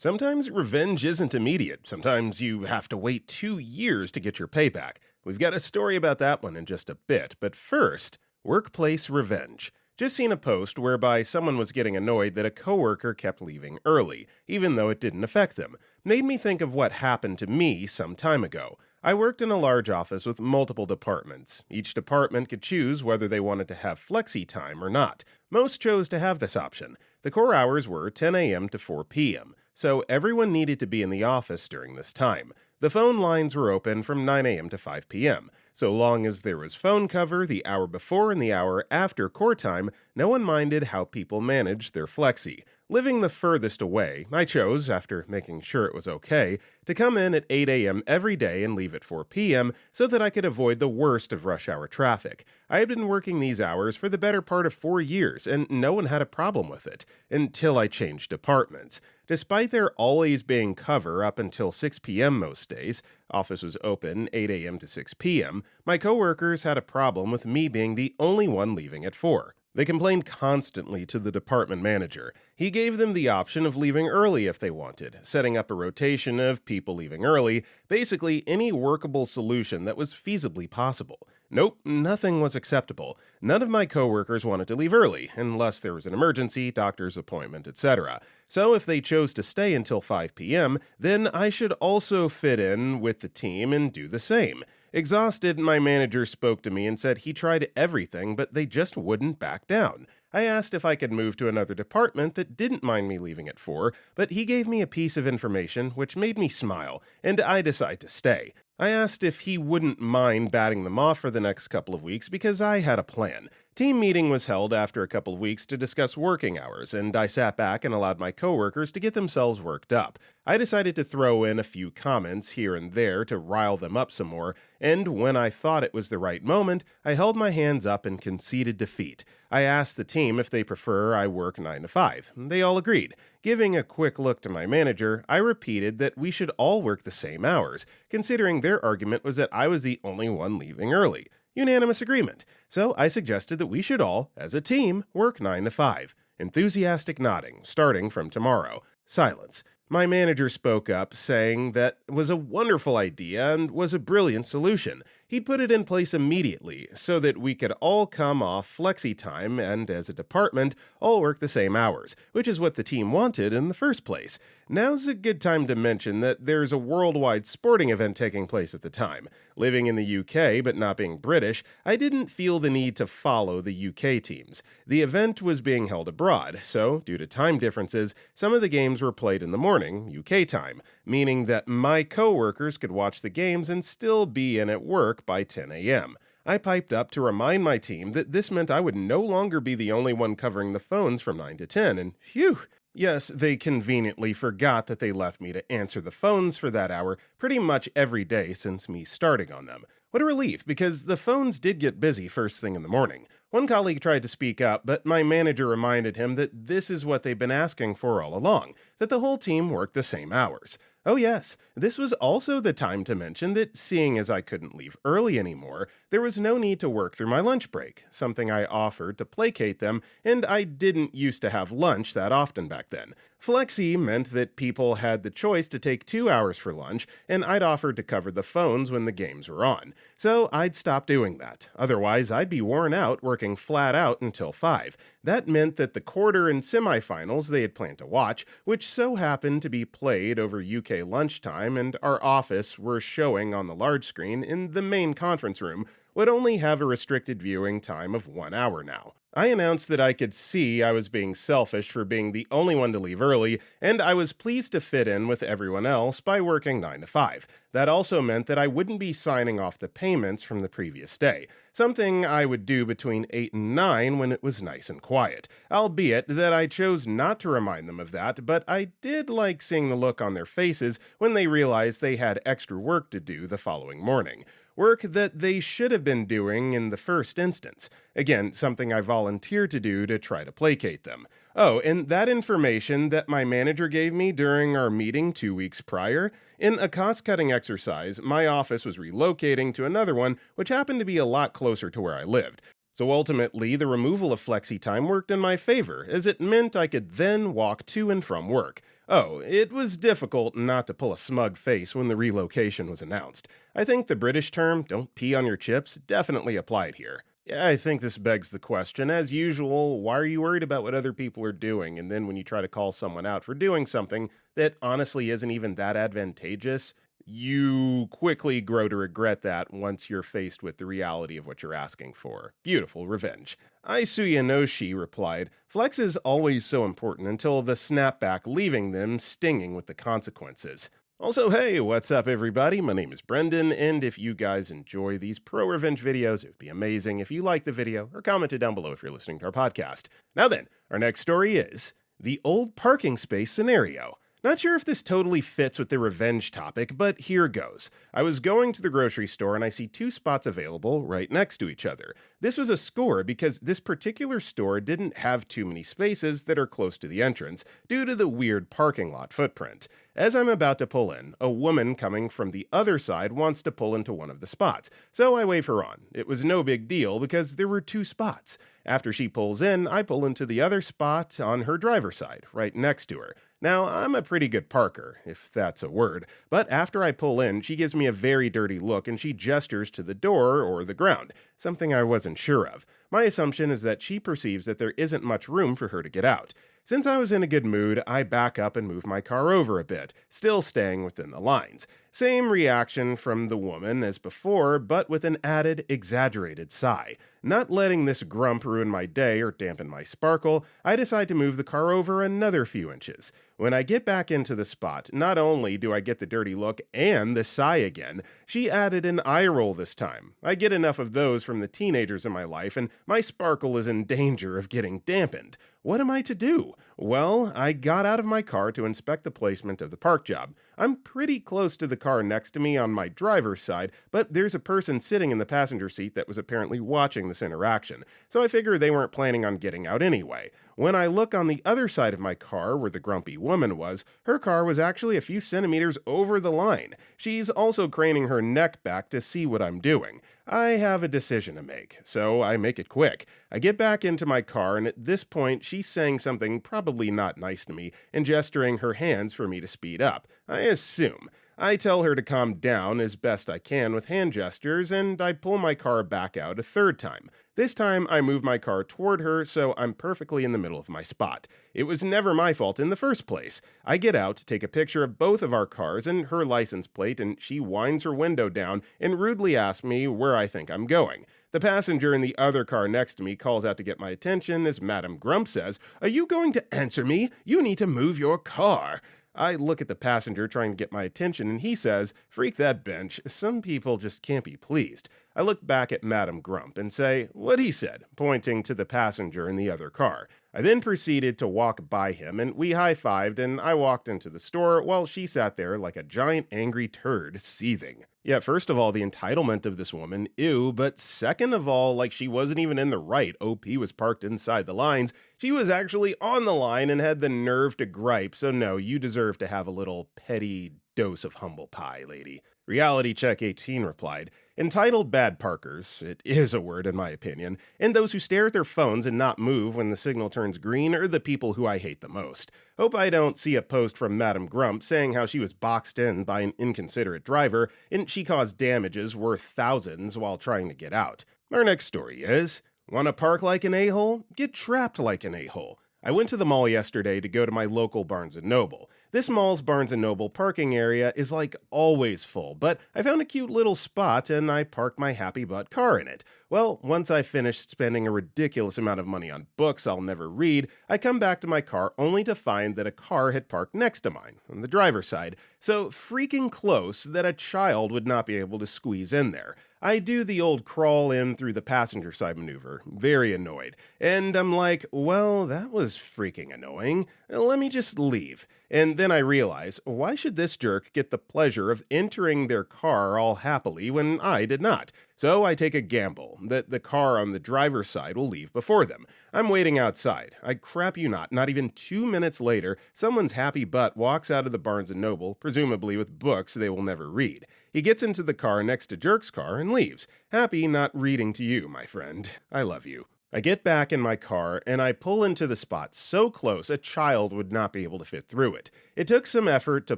Sometimes revenge isn't immediate. Sometimes you have to wait 2 years to get your payback. We've got a story about that one in just a bit, but first, workplace revenge. Just seen a post whereby someone was getting annoyed that a coworker kept leaving early, even though it didn't affect them. Made me think of what happened to me some time ago. I worked in a large office with multiple departments. Each department could choose whether they wanted to have flexi time or not. Most chose to have this option. The core hours were 10 a.m. to 4 p.m., so everyone needed to be in the office during this time. The phone lines were open from 9 a.m. to 5 p.m. So long as there was phone cover the hour before and the hour after core time, no one minded how people managed their flexi. Living the furthest away, I chose, after making sure it was okay, to come in at 8 a.m. every day and leave at 4 p.m. so that I could avoid the worst of rush hour traffic. I had been working these hours for the better part of 4 years, and no one had a problem with it, until I changed departments. Despite there always being cover up until 6 p.m. most days, office was open 8 a.m. to 6 p.m., my coworkers had a problem with me being the only one leaving at 4. They complained constantly to the department manager. He gave them the option of leaving early if they wanted, setting up a rotation of people leaving early, basically any workable solution that was feasibly possible. Nope, nothing was acceptable. None of my coworkers wanted to leave early, unless there was an emergency, doctor's appointment, etc. So if they chose to stay until 5 p.m., then I should also fit in with the team and do the same. Exhausted, my manager spoke to me and said he tried everything, but they just wouldn't back down. I asked if I could move to another department that didn't mind me leaving at 4, but he gave me a piece of information which made me smile, and I decided to stay. I asked if he wouldn't mind batting them off for the next couple of weeks because I had a plan. Team meeting was held after a couple of weeks to discuss working hours, and I sat back and allowed my coworkers to get themselves worked up. I decided to throw in a few comments here and there to rile them up some more, and when I thought it was the right moment, I held my hands up and conceded defeat. I asked the team if they prefer I work 9 to 5. They all agreed. Giving a quick look to my manager, I repeated that we should all work the same hours, considering their argument was that I was the only one leaving early. Unanimous agreement. So I suggested that we should all, as a team, work 9 to 5. Enthusiastic nodding, starting from tomorrow. Silence. My manager spoke up, saying that was a wonderful idea and was a brilliant solution. He'd put it in place immediately so that we could all come off flexi time and, as a department, all work the same hours, which is what the team wanted in the first place. Now's a good time to mention that there's a worldwide sporting event taking place at the time. Living in the UK but not being British, I didn't feel the need to follow the UK teams. The event was being held abroad, so, due to time differences, some of the games were played in the morning, UK time, meaning that my coworkers could watch the games and still be in at work by 10 a.m. I piped up to remind my team that this meant I would no longer be the only one covering the phones from 9 to 10, and phew! Yes, they conveniently forgot that they left me to answer the phones for that hour pretty much every day since me starting on them. What a relief, because the phones did get busy first thing in the morning. One colleague tried to speak up, but my manager reminded him that this is what they've been asking for all along, that the whole team work the same hours. Oh yes, this was also the time to mention that seeing as I couldn't leave early anymore, there was no need to work through my lunch break, something I offered to placate them, and I didn't used to have lunch that often back then. Flexi meant that people had the choice to take 2 hours for lunch, and I'd offered to cover the phones when the games were on. So I'd stop doing that. Otherwise, I'd be worn out working flat out until 5. That meant that the quarter and semifinals they had planned to watch, which so happened to be played over UK lunchtime and our office were showing on the large screen in the main conference room, would only have a restricted viewing time of 1 hour now. I announced that I could see I was being selfish for being the only one to leave early, and I was pleased to fit in with everyone else by working 9 to 5. That also meant that I wouldn't be signing off the payments from the previous day, something I would do between 8 and 9 when it was nice and quiet, albeit that I chose not to remind them of that, but I did like seeing the look on their faces when they realized they had extra work to do the following morning. Work that they should have been doing in the first instance. Again, something I volunteered to do to try to placate them. Oh, and that information that my manager gave me during our meeting 2 weeks prior, in a cost-cutting exercise, my office was relocating to another one, which happened to be a lot closer to where I lived. So ultimately, the removal of flexi time worked in my favor, as it meant I could then walk to and from work. Oh, it was difficult not to pull a smug face when the relocation was announced. I think the British term, "don't pee on your chips," definitely applied here. Yeah, I think this begs the question, as usual, why are you worried about what other people are doing, and then when you try to call someone out for doing something that honestly isn't even that advantageous, you quickly grow to regret that once you're faced with the reality of what you're asking for. Beautiful revenge. Aisuya Noshi replied, "Flex is always so important until the snapback, leaving them stinging with the consequences." Also, hey, what's up everybody? My name is Brendan, and if you guys enjoy these pro-revenge videos, it would be amazing if you liked the video or commented down below if you're listening to our podcast. Now then, our next story is the old parking space scenario. Not sure if this totally fits with the revenge topic, but here goes. I was going to the grocery store and I see two spots available right next to each other. This was a score because this particular store didn't have too many spaces that are close to the entrance due to the weird parking lot footprint. As I'm about to pull in, a woman coming from the other side wants to pull into one of the spots, so I wave her on. It was no big deal because there were two spots. After she pulls in, I pull into the other spot on her driver's side, right next to her. Now, I'm a pretty good parker, if that's a word, but after I pull in, she gives me a very dirty look and she gestures to the door or the ground, something I wasn't sure of. My assumption is that she perceives that there isn't much room for her to get out. Since I was in a good mood, I back up and move my car over a bit, still staying within the lines. Same reaction from the woman as before, but with an added, exaggerated sigh. Not letting this grump ruin my day or dampen my sparkle, I decide to move the car over another few inches. When I get back into the spot, not only do I get the dirty look and the sigh again, she added an eye roll this time. I get enough of those from the teenagers in my life, and my sparkle is in danger of getting dampened. What am I to do? Well, I got out of my car to inspect the placement of the park job. I'm pretty close to the car next to me on my driver's side, but there's a person sitting in the passenger seat that was apparently watching this interaction, so I figure they weren't planning on getting out anyway. When I look on the other side of my car where the grumpy woman was, her car was actually a few centimeters over the line. She's also craning her neck back to see what I'm doing. I have a decision to make, so I make it quick. I get back into my car, and at this point, she's saying something probably not nice to me and gesturing her hands for me to speed up. I assume. I tell her to calm down as best I can with hand gestures, and I pull my car back out a third time. This time, I move my car toward her, so I'm perfectly in the middle of my spot. It was never my fault in the first place. I get out, take a picture of both of our cars and her license plate, and she winds her window down and rudely asks me where I think I'm going. The passenger in the other car next to me calls out to get my attention as Madam Grump says, "Are you going to answer me? You need to move your car." I look at the passenger trying to get my attention, and he says, "Freak that bench, some people just can't be pleased." I look back at Madam Grump and say, "What he said," pointing to the passenger in the other car. I then proceeded to walk by him, and we high-fived, and I walked into the store while she sat there like a giant angry turd, seething. Yeah, first of all, the entitlement of this woman, ew, but second of all, like she wasn't even in the right. OP was parked inside the lines. She was actually on the line and had the nerve to gripe, so no, you deserve to have a little petty dose of humble pie, lady. Reality Check 18 replied, "Entitled bad parkers, it is a word in my opinion, and those who stare at their phones and not move when the signal turns green are the people who I hate the most. Hope I don't see a post from Madam Grump saying how she was boxed in by an inconsiderate driver and she caused damages worth thousands while trying to get out." Our next story is, wanna park like an a-hole? Get trapped like an a-hole. I went to the mall yesterday to go to my local Barnes & Noble. This mall's Barnes & Noble parking area is like always full, but I found a cute little spot and I parked my happy butt car in it. Well, once I finished spending a ridiculous amount of money on books I'll never read, I come back to my car only to find that a car had parked next to mine, on the driver's side, so freaking close that a child would not be able to squeeze in there. I do the old crawl in through the passenger side maneuver, very annoyed, and I'm like, well, that was freaking annoying, let me just leave. And then I realize, why should this jerk get the pleasure of entering their car all happily when I did not? So I take a gamble that the car on the driver's side will leave before them. I'm waiting outside. I crap you not even 2 minutes later, someone's happy butt walks out of the Barnes & Noble, presumably with books they will never read. He gets into the car next to Jerk's car and leaves. Happy not reading to you, my friend. I love you. I get back in my car and I pull into the spot so close a child would not be able to fit through it. It took some effort to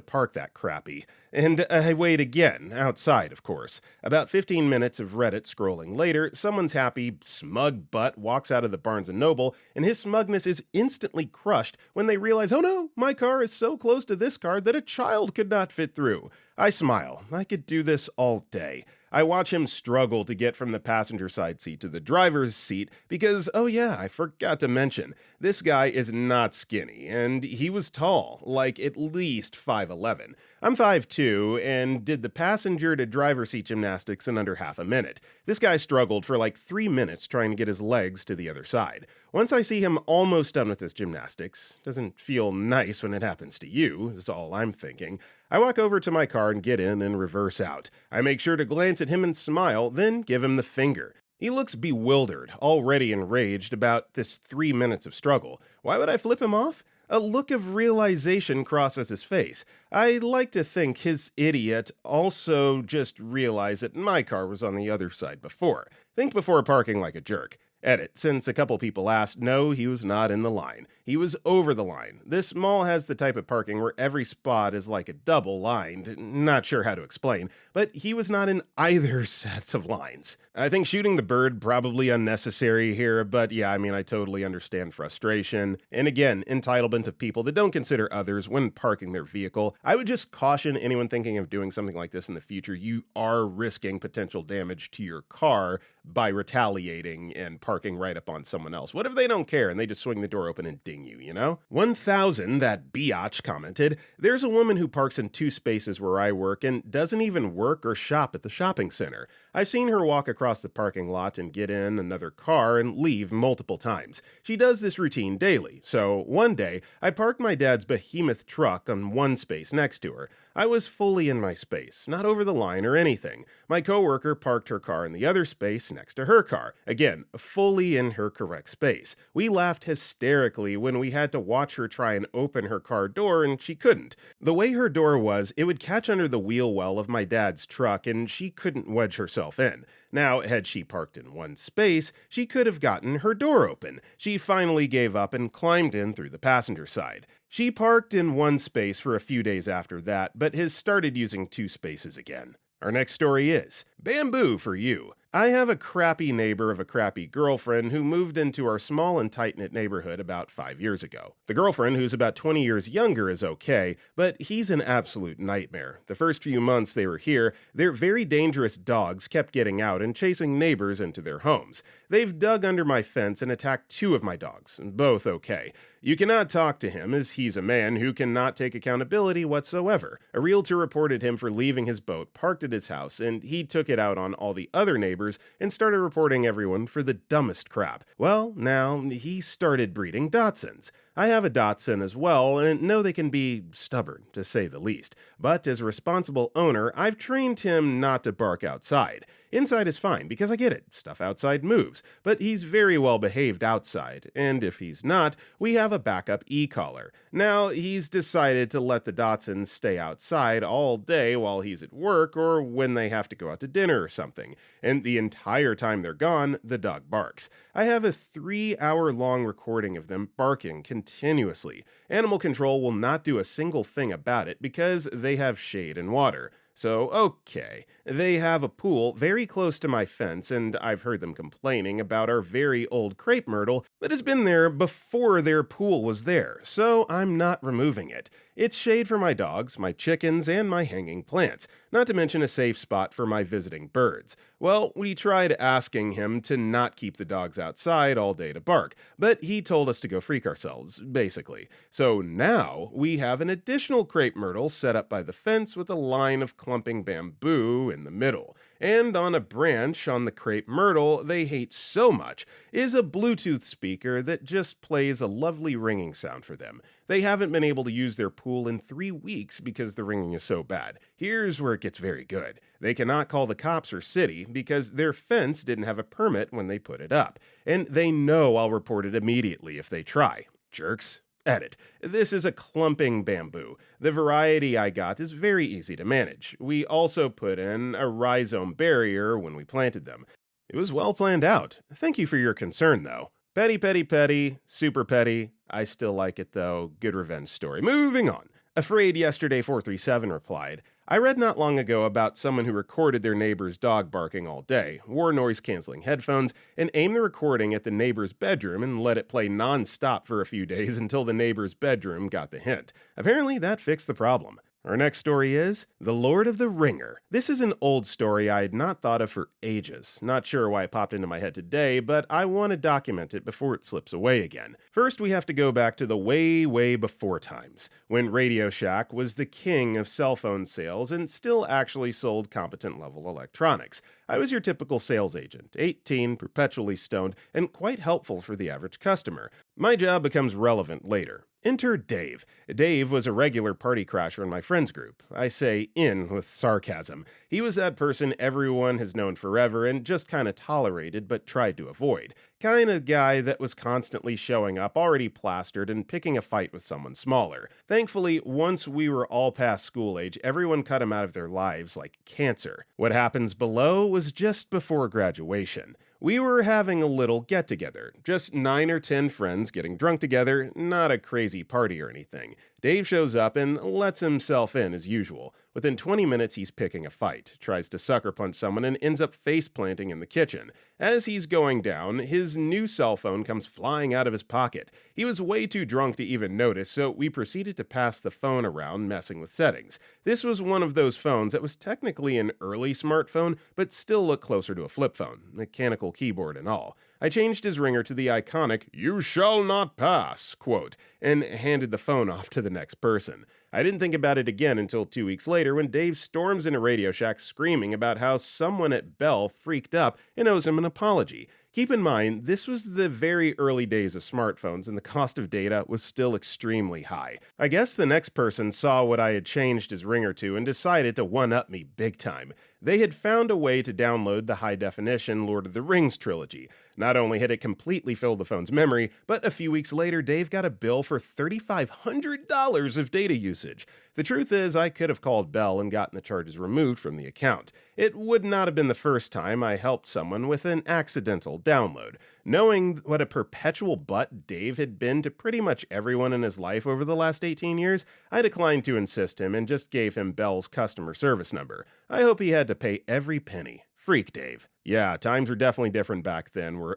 park that crappy. And I wait again, outside of course. About 15 minutes of Reddit scrolling later, someone's happy, smug butt walks out of the Barnes & Noble, and his smugness is instantly crushed when they realize, oh no, my car is so close to this car that a child could not fit through. I smile. I could do this all day. I watch him struggle to get from the passenger side seat to the driver's seat because, oh yeah, I forgot to mention, this guy is not skinny, and he was tall, like at least 5'11". I'm 5'2", and did the passenger to driver seat gymnastics in under half a minute. This guy struggled for like 3 minutes trying to get his legs to the other side. Once I see him almost done with his gymnastics, doesn't feel nice when it happens to you, is all I'm thinking. I walk over to my car and get in and reverse out. I make sure to glance at him and smile, then give him the finger. He looks bewildered, already enraged about this 3 minutes of struggle. Why would I flip him off? A look of realization crosses his face. I like to think his idiot also just realized that my car was on the other side before. Think before parking like a jerk. Edit, since a couple people asked, no, he was not in the line. He was over the line. This mall has the type of parking where every spot is like a double lined. Not sure how to explain, but he was not in either sets of lines. I think shooting the bird probably unnecessary here, but yeah, I totally understand frustration. And again, entitlement of people that don't consider others when parking their vehicle. I would just caution anyone thinking of doing something like this in the future. You are risking potential damage to your car by retaliating and parking right up on someone else. What if they don't care and they just swing the door open and ding you, 1000, that biatch commented, there's a woman who parks in 2 spaces where I work and doesn't even work or shop at the shopping center. I've seen her walk across the parking lot and get in another car and leave multiple times. She does this routine daily. So one day, I parked my dad's behemoth truck on 1 space next to her. I was fully in my space, not over the line or anything. My coworker parked her car in the other space next to her car. Again, fully in her correct space. We laughed hysterically when we had to watch her try and open her car door and she couldn't. The way her door was, it would catch under the wheel well of my dad's truck and she couldn't wedge herself in. Now, had she parked in 1 space, she could have gotten her door open. She finally gave up and climbed in through the passenger side. She parked in 1 space for a few days after that, but has started using 2 spaces again. Our next story is Bamboo for You. I have a crappy neighbor of a crappy girlfriend who moved into our small and tight-knit neighborhood about 5 years ago. The girlfriend, who's about 20 years younger, is okay, but he's an absolute nightmare. The first few months they were here, their very dangerous dogs kept getting out and chasing neighbors into their homes. They've dug under my fence and attacked 2 of my dogs, both okay. You cannot talk to him as he's a man who cannot take accountability whatsoever. A realtor reported him for leaving his boat parked at his house, and he took it out on all the other neighbors and started reporting everyone for the dumbest crap. Well, now he started breeding Dachshunds. I have a Dachshund as well, and know they can be stubborn, to say the least. But as a responsible owner, I've trained him not to bark outside. Inside is fine, because I get it, stuff outside moves, but he's very well behaved outside, and if he's not, we have a backup e-collar. Now, he's decided to let the Dachshunds stay outside all day while he's at work, or when they have to go out to dinner or something, and the entire time they're gone, the dog barks. I have a 3-hour-long recording of them barking continuously. Animal control will not do a single thing about it because they have shade and water. So, okay, they have a pool very close to my fence, and I've heard them complaining about our very old crepe myrtle that has been there before their pool was there, so I'm not removing it. It's shade for my dogs, my chickens, and my hanging plants, not to mention a safe spot for my visiting birds. Well, we tried asking him to not keep the dogs outside all day to bark, but he told us to go freak ourselves, basically. So now we have an additional crepe myrtle set up by the fence with a line of clumping bamboo in the middle. And on a branch on the crepe myrtle they hate so much is a Bluetooth speaker that just plays a lovely ringing sound for them. They haven't been able to use their pool in 3 weeks because the ringing is so bad. Here's where it gets very good. They cannot call the cops or city because their fence didn't have a permit when they put it up. And they know I'll report it immediately if they try. Jerks. Edit. This is a clumping bamboo. The variety I got is very easy to manage. We also put in a rhizome barrier when we planted them. It was well planned out. Thank you for your concern, though. Petty, petty, petty, super petty. I still like it, though. Good revenge story. Moving on. Afraid Yesterday 437 replied, I read not long ago about someone who recorded their neighbor's dog barking all day, wore noise-canceling headphones, and aimed the recording at the neighbor's bedroom and let it play non-stop for a few days until the neighbor's bedroom got the hint. Apparently, that fixed the problem. Our next story is The Lord of the Ringer. This is an old story I had not thought of for ages. Not sure why it popped into my head today, but I want to document it before it slips away again. First, we have to go back to the way before times, when Radio Shack was the king of cell phone sales and still actually sold competent level electronics. I was your typical sales agent, 18, perpetually stoned, and quite helpful for the average customer. My job becomes relevant later. Enter Dave. Dave was a regular party crasher in my friends group. I say in with sarcasm. He was that person everyone has known forever and just kinda tolerated but tried to avoid. Kinda guy that was constantly showing up already plastered and picking a fight with someone smaller. Thankfully, once we were all past school age, everyone cut him out of their lives like cancer. What happens below was just before graduation. We were having a little get-together, just 9 or 10 friends getting drunk together, not a crazy party or anything. Dave shows up and lets himself in as usual. Within 20 minutes, he's picking a fight, tries to sucker punch someone, and ends up face-planting in the kitchen. As he's going down, his new cell phone comes flying out of his pocket. He was way too drunk to even notice, so we proceeded to pass the phone around, messing with settings. This was one of those phones that was technically an early smartphone, but still looked closer to a flip phone, mechanical keyboard and all. I changed his ringer to the iconic, "You shall not pass," quote, and handed the phone off to the next person. I didn't think about it again until 2 weeks later when Dave storms into Radio Shack screaming about how someone at Bell freaked up and owes him an apology. Keep in mind, this was the very early days of smartphones and the cost of data was still extremely high. I guess the next person saw what I had changed his ringer to and decided to one-up me big time. They had found a way to download the high-definition Lord of the Rings trilogy. Not only had it completely filled the phone's memory, but a few weeks later, Dave got a bill for $3,500 of data usage. The truth is, I could have called Bell and gotten the charges removed from the account. It would not have been the first time I helped someone with an accidental download. Knowing what a perpetual butt Dave had been to pretty much everyone in his life over the last 18 years, I declined to insist him and just gave him Bell's customer service number. I hope he had to pay every penny. Freak Dave. Yeah, times were definitely different back then, where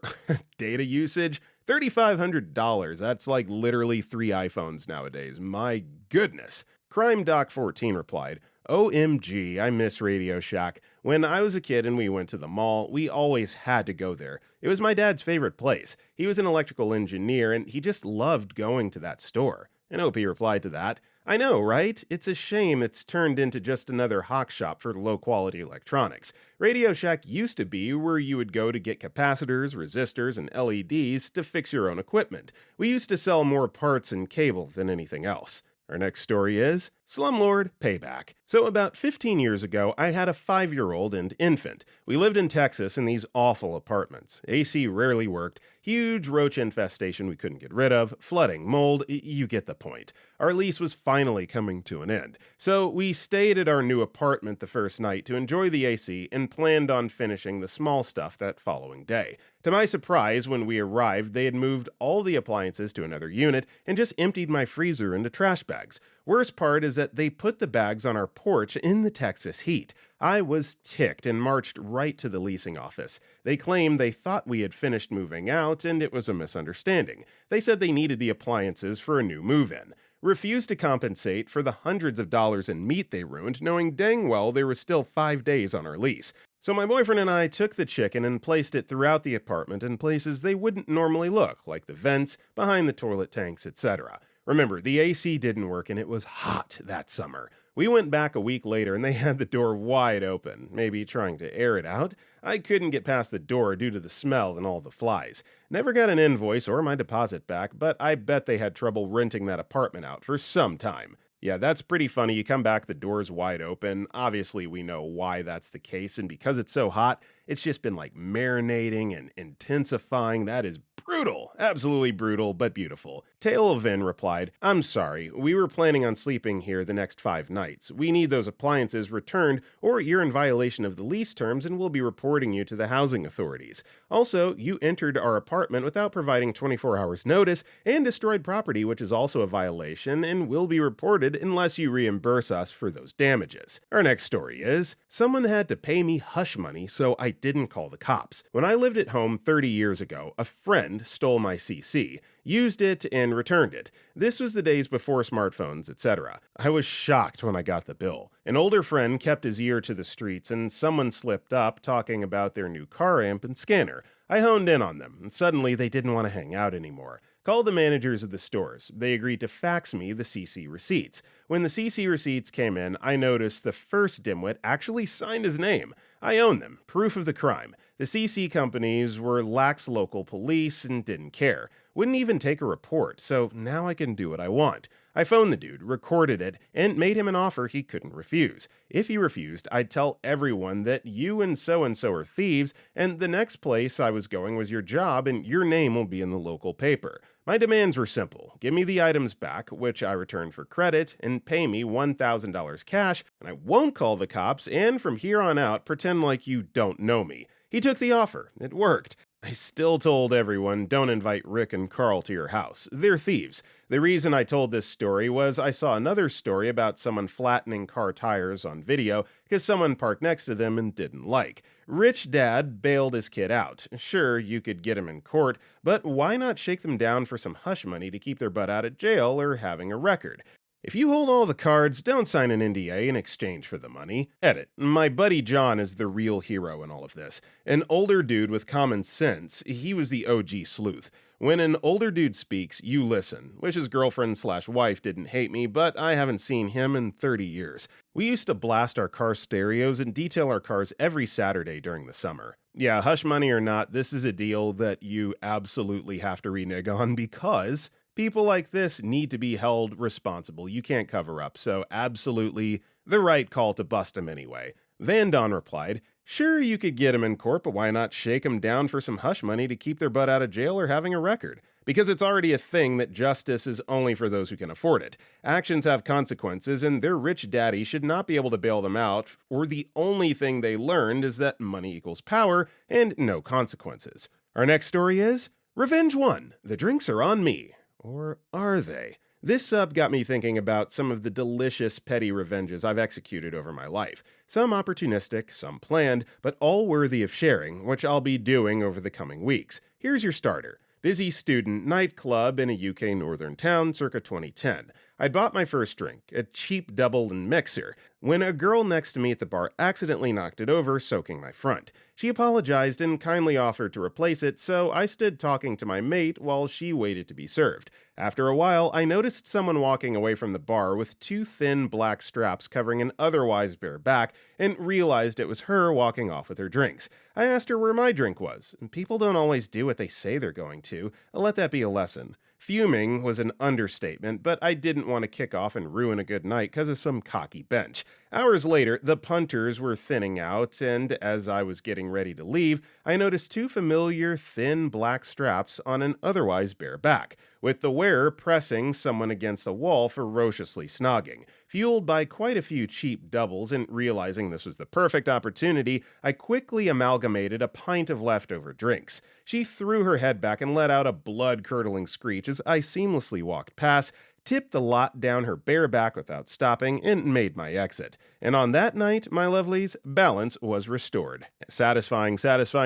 data usage, $3,500, that's like literally 3 iPhones nowadays. My goodness. CrimeDoc14 replied, OMG, I miss Radio Shack. When I was a kid and we went to the mall, we always had to go there. It was my dad's favorite place. He was an electrical engineer and he just loved going to that store. And OP replied to that, I know, right? It's a shame it's turned into just another hawk shop for low-quality electronics. Radio Shack used to be where you would go to get capacitors, resistors, and LEDs to fix your own equipment. We used to sell more parts and cable than anything else. Our next story is Slumlord Payback. So about 15 years ago, I had a 5-year-old and infant. We lived in Texas in these awful apartments. AC rarely worked, huge roach infestation we couldn't get rid of, flooding, mold, you get the point. Our lease was finally coming to an end. So we stayed at our new apartment the first night to enjoy the AC and planned on finishing the small stuff that following day. To my surprise, when we arrived, they had moved all the appliances to another unit and just emptied my freezer into trash bags. Worst part is that they put the bags on our porch in the Texas heat. I was ticked and marched right to the leasing office. They claimed they thought we had finished moving out and it was a misunderstanding. They said they needed the appliances for a new move-in. Refused to compensate for the hundreds of dollars in meat they ruined, knowing dang well there was still 5 days on our lease. So my boyfriend and I took the chicken and placed it throughout the apartment in places they wouldn't normally look, like the vents, behind the toilet tanks, etc. Remember, the AC didn't work and it was hot that summer. We went back a week later and they had the door wide open, maybe trying to air it out. I couldn't get past the door due to the smell and all the flies. Never got an invoice or my deposit back, but I bet they had trouble renting that apartment out for some time. Yeah, that's pretty funny. You come back, the door's wide open. Obviously, we know why that's the case, and because it's so hot, it's just been like marinating and intensifying. That is brutal. Absolutely brutal, but beautiful. Tale of Vin replied, "I'm sorry. We were planning on sleeping here the next 5 nights. We need those appliances returned, or you're in violation of the lease terms and we'll be reporting you to the housing authorities. Also, you entered our apartment without providing 24 hours notice and destroyed property, which is also a violation and will be reported unless you reimburse us for those damages." Our next story is, someone had to pay me hush money so I didn't call the cops. When I lived at home 30 years ago, a friend stole my CC, used it, and returned it. This was the days before smartphones, etc. I was shocked when I got the bill. An older friend kept his ear to the streets and someone slipped up talking about their new car amp and scanner. I honed in on them, and suddenly they didn't want to hang out anymore. Called the managers of the stores. They agreed to fax me the CC receipts. When the CC receipts came in, I noticed the first dimwit actually signed his name. I own them. Proof of the crime. The CC companies were lax local police and didn't care. Wouldn't even take a report, so now I can do what I want. I phoned the dude, recorded it, and made him an offer he couldn't refuse. If he refused, I'd tell everyone that you and so are thieves, and the next place I was going was your job, and your name will be in the local paper. My demands were simple. Give me the items back, which I returned for credit, and pay me $1,000 cash, and I won't call the cops, and from here on out, pretend like you don't know me. He took the offer. It worked. I still told everyone, don't invite Rick and Carl to your house. They're thieves. The reason I told this story was I saw another story about someone flattening car tires on video because someone parked next to them and didn't like. Rich dad bailed his kid out. Sure, you could get him in court, but why not shake them down for some hush money to keep their butt out of jail or having a record? If you hold all the cards, don't sign an NDA in exchange for the money. Edit. My buddy John is the real hero in all of this. An older dude with common sense, he was the OG sleuth. When an older dude speaks, you listen. Wish his girlfriend/wife didn't hate me, but I haven't seen him in 30 years. We used to blast our car stereos and detail our cars every Saturday during the summer. Yeah, hush money or not, this is a deal that you absolutely have to renege on because people like this need to be held responsible. You can't cover up, so absolutely the right call to bust him anyway. Van Don replied, "Sure, you could get him in court, but why not shake him down for some hush money to keep their butt out of jail or having a record? Because it's already a thing that justice is only for those who can afford it. Actions have consequences, and their rich daddy should not be able to bail them out, or the only thing they learned is that money equals power and no consequences." Our next story is, Revenge 1. The drinks are on me. Or are they? This sub got me thinking about some of the delicious petty revenges I've executed over my life. Some opportunistic, some planned, but all worthy of sharing, which I'll be doing over the coming weeks. Here's your starter. Busy student nightclub in a UK northern town circa 2010. I bought my first drink, a cheap double and mixer, when a girl next to me at the bar accidentally knocked it over, soaking my front. She apologized and kindly offered to replace it, so I stood talking to my mate while she waited to be served. After a while, I noticed someone walking away from the bar with 2 thin black straps covering an otherwise bare back and realized it was her walking off with her drinks. I asked her where my drink was. People don't always do what they say they're going to. I'll let that be a lesson. Fuming was an understatement, but I didn't want to kick off and ruin a good night because of some cocky bench. Hours later, the punters were thinning out, and as I was getting ready to leave, I noticed 2 familiar thin black straps on an otherwise bare back, with the wearer pressing someone against the wall ferociously snogging. Fueled by quite a few cheap doubles and realizing this was the perfect opportunity, I quickly amalgamated a pint of leftover drinks. She threw her head back and let out a blood-curdling screech as I seamlessly walked past, tipped the lot down her bare back without stopping, and made my exit. And on that night, my lovelies, balance was restored. Satisfying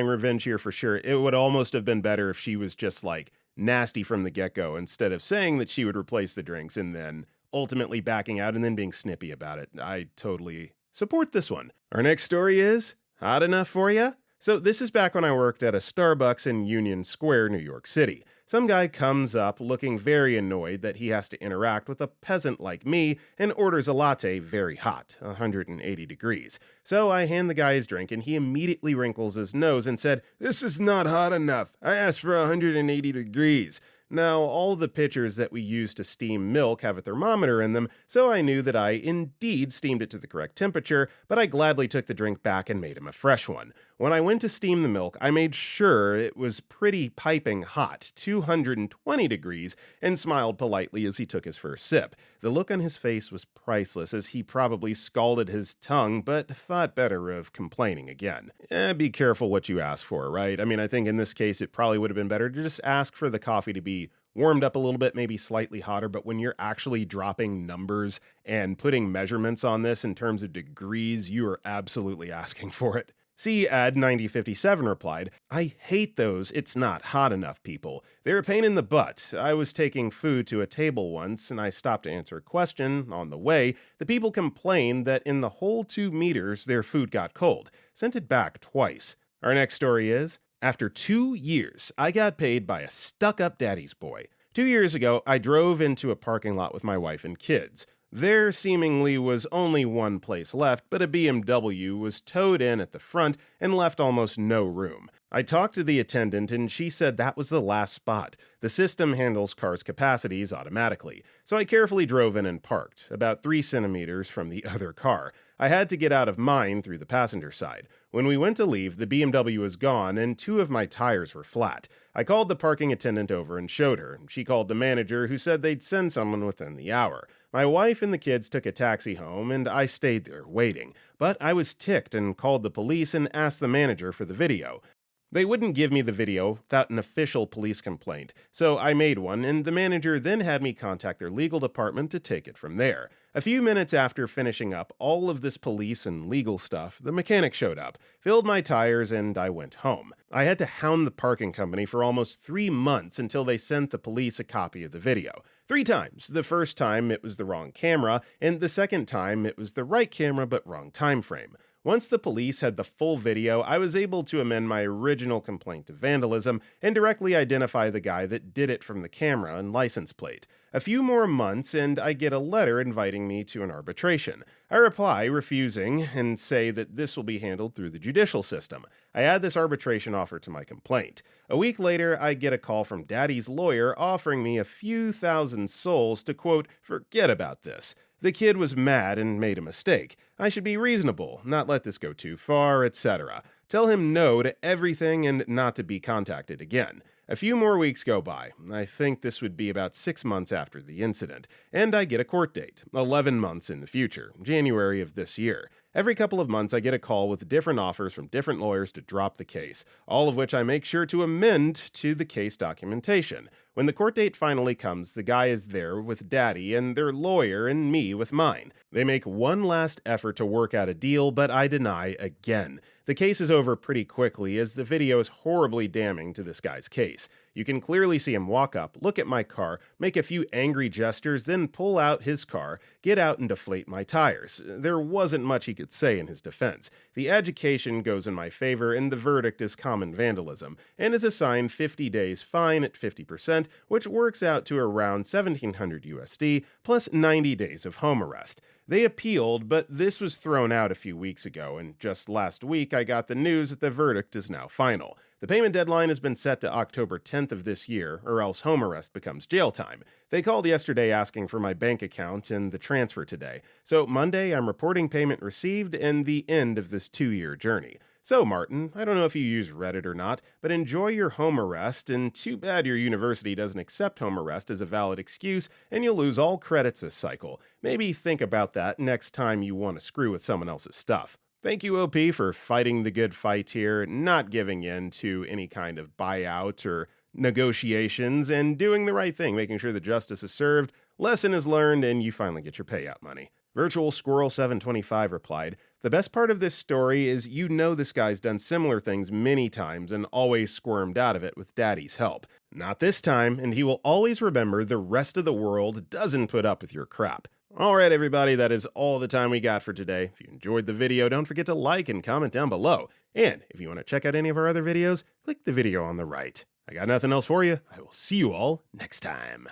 revenge here for sure. It would almost have been better if she was just like nasty from the get-go instead of saying that she would replace the drinks and then ultimately backing out and then being snippy about it. I totally support this one. Our next story is hot enough for ya? So this is back when I worked at a Starbucks in Union Square, New York City. Some guy comes up looking very annoyed that he has to interact with a peasant like me and orders a latte very hot, 180 degrees. So I hand the guy his drink and he immediately wrinkles his nose and said, "This is not hot enough. I asked for 180 degrees. Now, all the pitchers that we use to steam milk have a thermometer in them, so I knew that I indeed steamed it to the correct temperature, but I gladly took the drink back and made him a fresh one. When I went to steam the milk, I made sure it was pretty piping hot, 220 degrees, and smiled politely as he took his first sip. The look on his face was priceless as he probably scalded his tongue, but thought better of complaining again. Be careful what you ask for, right? I mean, I think in this case it probably would have been better to just ask for the coffee to be warmed up a little bit, maybe slightly hotter, but when you're actually dropping numbers and putting measurements on this in terms of degrees, you are absolutely asking for it. See, Ad9057 replied, "I hate those it's not hot enough people. They're a pain in the butt. I was taking food to a table once, and I stopped to answer a question. On the way, the people complained that in the whole 2 meters, their food got cold. Sent it back twice." Our next story is, after 2 years, I got paid by a stuck-up daddy's boy. 2 years ago, I drove into a parking lot with my wife and kids. There seemingly was only one place left, but a BMW was towed in at the front and left almost no room. I talked to the attendant and she said that was the last spot. The system handles cars' capacities automatically. So I carefully drove in and parked, about 3 centimeters from the other car. I had to get out of mine through the passenger side. When we went to leave, the BMW was gone and 2 of my tires were flat. I called the parking attendant over and showed her. She called the manager who said they'd send someone within the hour. My wife and the kids took a taxi home and I stayed there waiting. But I was ticked and called the police and asked the manager for the video. They wouldn't give me the video without an official police complaint, so I made one, and the manager then had me contact their legal department to take it from there. A few minutes after finishing up all of this police and legal stuff, the mechanic showed up, filled my tires, and I went home. I had to hound the parking company for almost 3 months until they sent the police a copy of the video. 3 times. The first time it was the wrong camera, and the second time it was the right camera but wrong time frame. Once the police had the full video, I was able to amend my original complaint to vandalism and directly identify the guy that did it from the camera and license plate. A few more months and I get a letter inviting me to an arbitration. I reply refusing and say that this will be handled through the judicial system. I add this arbitration offer to my complaint. A week later, I get a call from Daddy's lawyer offering me a few thousand souls to, quote, "forget about this. The kid was mad and made a mistake. I should be reasonable, not let this go too far, etc. Tell him no to everything and not to be contacted again." A few more weeks go by. I think this would be about 6 months after the incident, and I get a court date, 11 months in the future, January of this year. Every couple of months I get a call with different offers from different lawyers to drop the case, all of which I make sure to amend to the case documentation. When the court date finally comes, the guy is there with Daddy and their lawyer and me with mine. They make one last effort to work out a deal, but I deny again. The case is over pretty quickly as the video is horribly damning to this guy's case. You can clearly see him walk up, look at my car, make a few angry gestures, then pull out his car, get out and deflate my tires. There wasn't much he could say in his defense. The adjudication goes in my favor and the verdict is common vandalism, and is assigned 50 days fine at 50%, which works out to around $1,700 USD, plus 90 days of home arrest. They appealed, but this was thrown out a few weeks ago, and just last week I got the news that the verdict is now final. The payment deadline has been set to October 10th of this year, or else home arrest becomes jail time. They called yesterday asking for my bank account and the transfer today. So Monday I'm reporting payment received and the end of this 2-year journey. So Martin, I don't know if you use Reddit or not, but enjoy your home arrest, and too bad your university doesn't accept home arrest as a valid excuse, and you'll lose all credits this cycle. Maybe think about that next time you want to screw with someone else's stuff. Thank you, OP, for fighting the good fight here, not giving in to any kind of buyout or negotiations, and doing the right thing, making sure that justice is served, lesson is learned, and you finally get your payout money. Virtual Squirrel 725 replied, "The best part of this story is you know this guy's done similar things many times and always squirmed out of it with Daddy's help. Not this time, and he will always remember the rest of the world doesn't put up with your crap." Alright everybody, that is all the time we got for today. If you enjoyed the video, don't forget to like and comment down below. And if you want to check out any of our other videos, click the video on the right. I got nothing else for you. I will see you all next time.